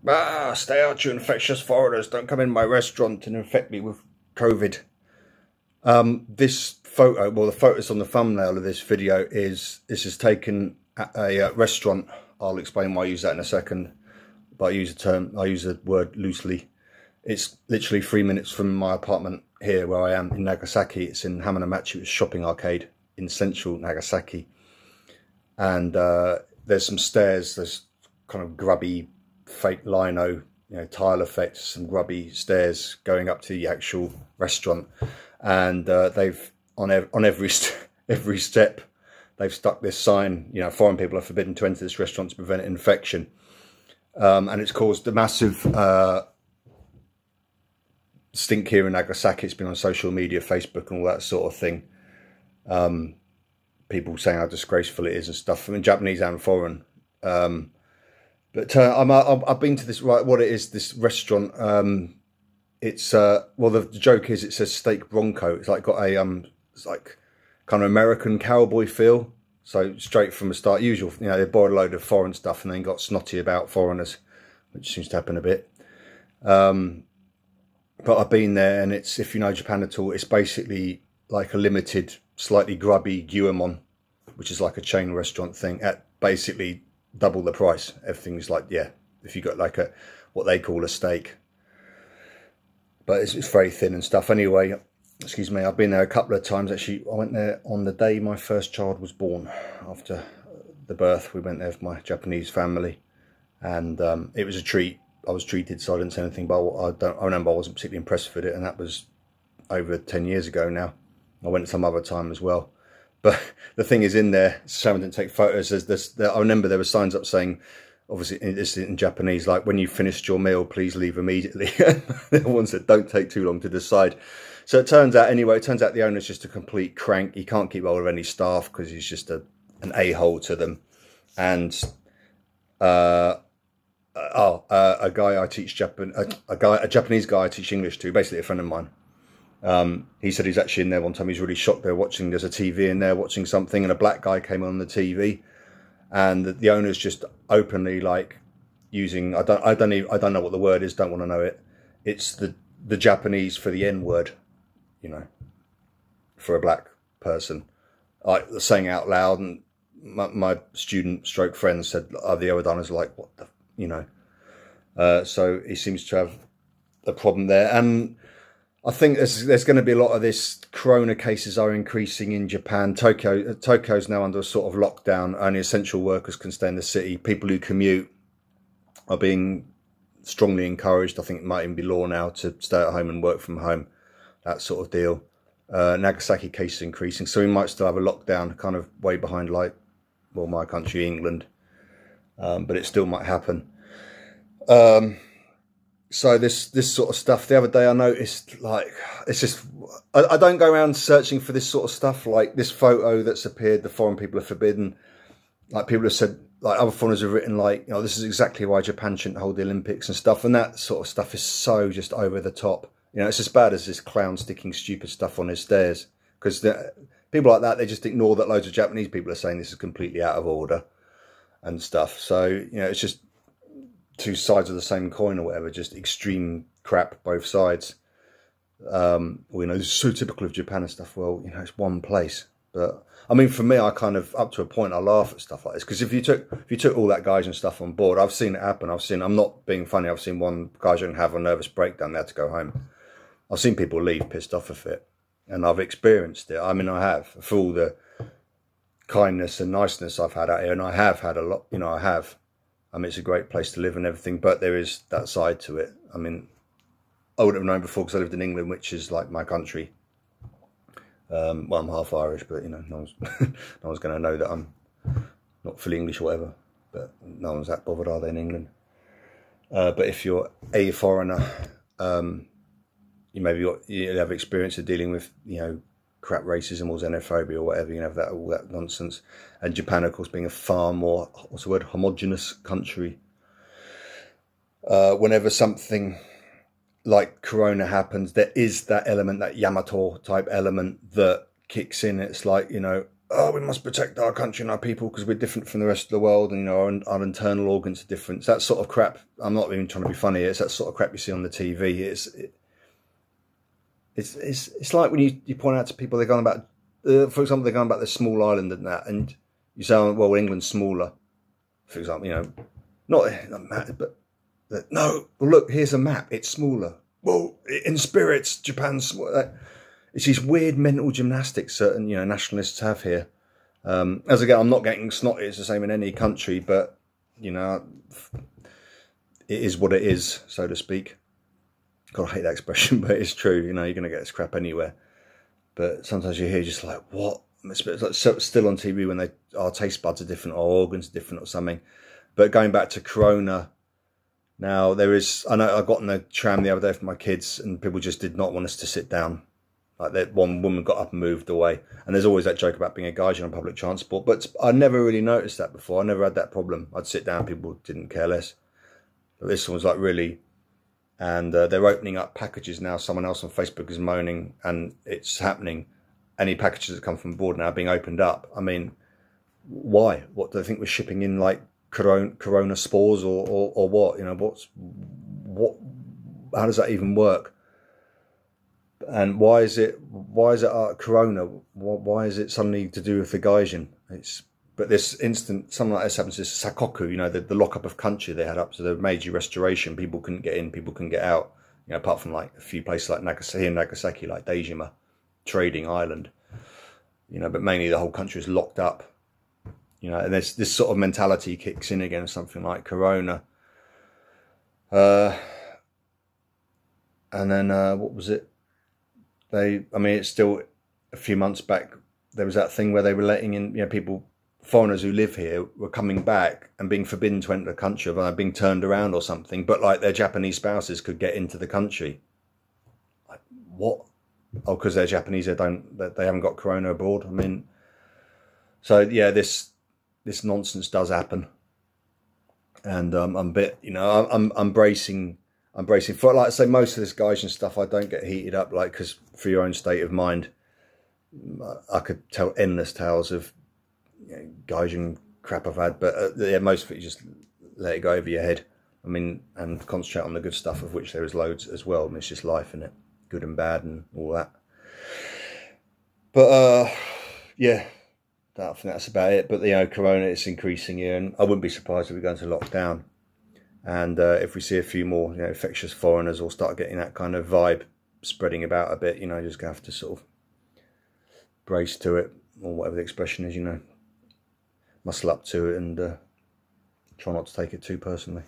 Stay out, you infectious foreigners. Don't come in my restaurant and infect me with COVID. This photo, well, the photos on the thumbnail of this video this is taken at a restaurant. I'll explain why I use that in a second, but I use the word loosely. It's literally 3 minutes from my apartment here where I am in Nagasaki. It's in Hamanamachi, it's a shopping arcade in central Nagasaki. And there's some stairs, there's kind of grubby fake lino, tile effects, some grubby stairs going up to the actual restaurant. And they've, on every step, they've stuck this sign, foreign people are forbidden to enter this restaurant to prevent infection. And it's caused a massive stink here in Nagasaki. It's been on social media, Facebook and all that sort of thing. People saying how disgraceful it is and stuff. I mean, Japanese and foreign. But I've been to this, right, what it is, this restaurant. It's, well, the joke is it says steak bronco. It's like got a, it's like kind of American cowboy feel. So straight from the start, usual, they bought a load of foreign stuff and then got snotty about foreigners, which seems to happen a bit. But I've been there, and it's, if you know Japan at all, it's basically like a limited, slightly grubby gyuemon, which is like a chain restaurant thing at basically double the price. Everything's like, yeah, if you got like a, what they call a steak. But it's very thin and stuff. Anyway, excuse me, I've been there a couple of times. Actually, I went there on the day my first child was born. After the birth, we went there with my Japanese family. And it was a treat. I was treated, so I didn't say anything, but I remember I wasn't particularly impressed with it, and that was over 10 years ago now. I went some other time as well. But the thing is, in there, Sharon didn't take photos. I remember there were signs up saying, obviously this is in Japanese, like, when you've finished your meal, please leave immediately. The one said, don't take too long to decide. So it turns out, anyway, the owner's just a complete crank. He can't keep hold of any staff because he's just an a-hole to them. And a guy I teach a Japanese guy I teach English to, basically a friend of mine. He said he's actually in there one time. He's really shocked. They're watching, there's a TV in there watching something, and a black guy came on the TV, and the owner's just openly like using, I don't know what the word is, don't want to know it. It's the Japanese for the N word, for a black person, like saying out loud. And my student stroke friend said, the other diners are like, what the, so he seems to have a problem there. And I think there's going to be a lot of this. Corona cases are increasing in Japan. Tokyo's now under a sort of lockdown. Only essential workers can stay in the city. People who commute are being strongly encouraged. I think it might even be law now to stay at home and work from home, that sort of deal. Nagasaki cases increasing, so we might still have a lockdown, kind of way behind, like, well, my country, England. But it still might happen. So this sort of stuff, the other day I noticed, like, it's just, I don't go around searching for this sort of stuff, like this photo that's appeared, the foreign people are forbidden. Like, people have said, like, other foreigners have written, like, this is exactly why Japan shouldn't hold the Olympics and stuff. And that sort of stuff is so just over the top. It's as bad as this clown sticking stupid stuff on his stairs. Because people like that, they just ignore that loads of Japanese people are saying this is completely out of order and stuff. So, it's just two sides of the same coin or whatever, just extreme crap, both sides. This is so typical of Japan and stuff. Well, it's one place. But I mean, for me, I kind of, up to a point, I laugh at stuff like this, because if you took all that guys and stuff on board, I've seen it happen. I'm not being funny, I've seen one guy have a nervous breakdown, they had to go home. I've seen people leave pissed off of it, and I've experienced it. I mean, I have, for all the kindness and niceness I've had out here, and I have had a lot, I have. I mean, it's a great place to live and everything, but there is that side to it. I mean, I wouldn't have known before because I lived in England, which is like my country. Well, I'm half Irish, but no one's no one's going to know that I'm not fully English or whatever. But no one's that bothered, are they, in England? But if you're a foreigner, you have experience of dealing with crap racism or xenophobia or whatever, all that nonsense. And Japan, of course, being a far more, what's the word, homogenous country. Whenever something like Corona happens, there is that element, that Yamato type element that kicks in. It's like, oh, we must protect our country and our people because we're different from the rest of the world, and you know, our internal organs are different. It's that sort of crap. I'm not even trying to be funny. It's that sort of crap you see on the TV. It's like when you point out to people, they're going about, for example, they're going about this small island and that, and you say, oh, well, England's smaller, for example, you know, not but no, well, look, here's a map, it's smaller. Well, in spirits, Japan's smaller. It's these weird mental gymnastics certain, you know, nationalists have here. As again, I'm not getting snotty, it's the same in any country, but, you know, it is what it is, so to speak. God, I hate that expression, but it's true. You know, you're going to get this crap anywhere. But sometimes you hear just like, what? It's like still on TV when our taste buds are different, our organs are different or something. But going back to Corona, now there is, I know I got in the tram the other day for my kids and people just did not want us to sit down. Like that one woman got up and moved away. And there's always that joke about being a gaijin on public transport. But I never really noticed that before. I never had that problem. I'd sit down, people didn't care less. But this one was like really... And they're opening up packages now. Someone else on Facebook is moaning, and it's happening. Any packages that come from abroad now are being opened up. I mean, why? What do they think we're shipping in, like corona spores or what? You know, what? How does that even work? And why is it corona? Why is it suddenly to do with the gaijin? But this instant, something like this happens, this sakoku, you know, the lockup of country they had up to the Meiji Restoration. People couldn't get in, people couldn't get out, you know, apart from like a few places like Nagasaki, like Dejima, trading island, you know, but mainly the whole country is locked up, you know, and there's this sort of mentality kicks in again, something like Corona. And then, what was it? I mean, it's still a few months back, there was that thing where they were letting in, you know, foreigners who live here were coming back and being forbidden to enter the country, or being turned around or something, but like their Japanese spouses could get into the country. Like, what? Oh, because they're Japanese, they haven't got corona abroad. I mean, so yeah, this nonsense does happen, and I'm a bit, you know, I'm bracing for, like I say, most of this gaijin stuff I don't get heated up, like, because for your own state of mind, I could tell endless tales of, you know, gaijin crap I've had, but yeah, most of it you just let it go over your head. I mean, and concentrate on the good stuff, of which there is loads as well. I mean, it's just life, isn't it? Good and bad and all that. But yeah, I think that's about it. But you know, corona is increasing here, and I wouldn't be surprised if we go into lockdown. And if we see a few more, you know, infectious foreigners, or start getting that kind of vibe spreading about a bit, you know, you're just gonna have to sort of brace to it, or whatever the expression is, you know. Muscle up to it and try not to take it too personally.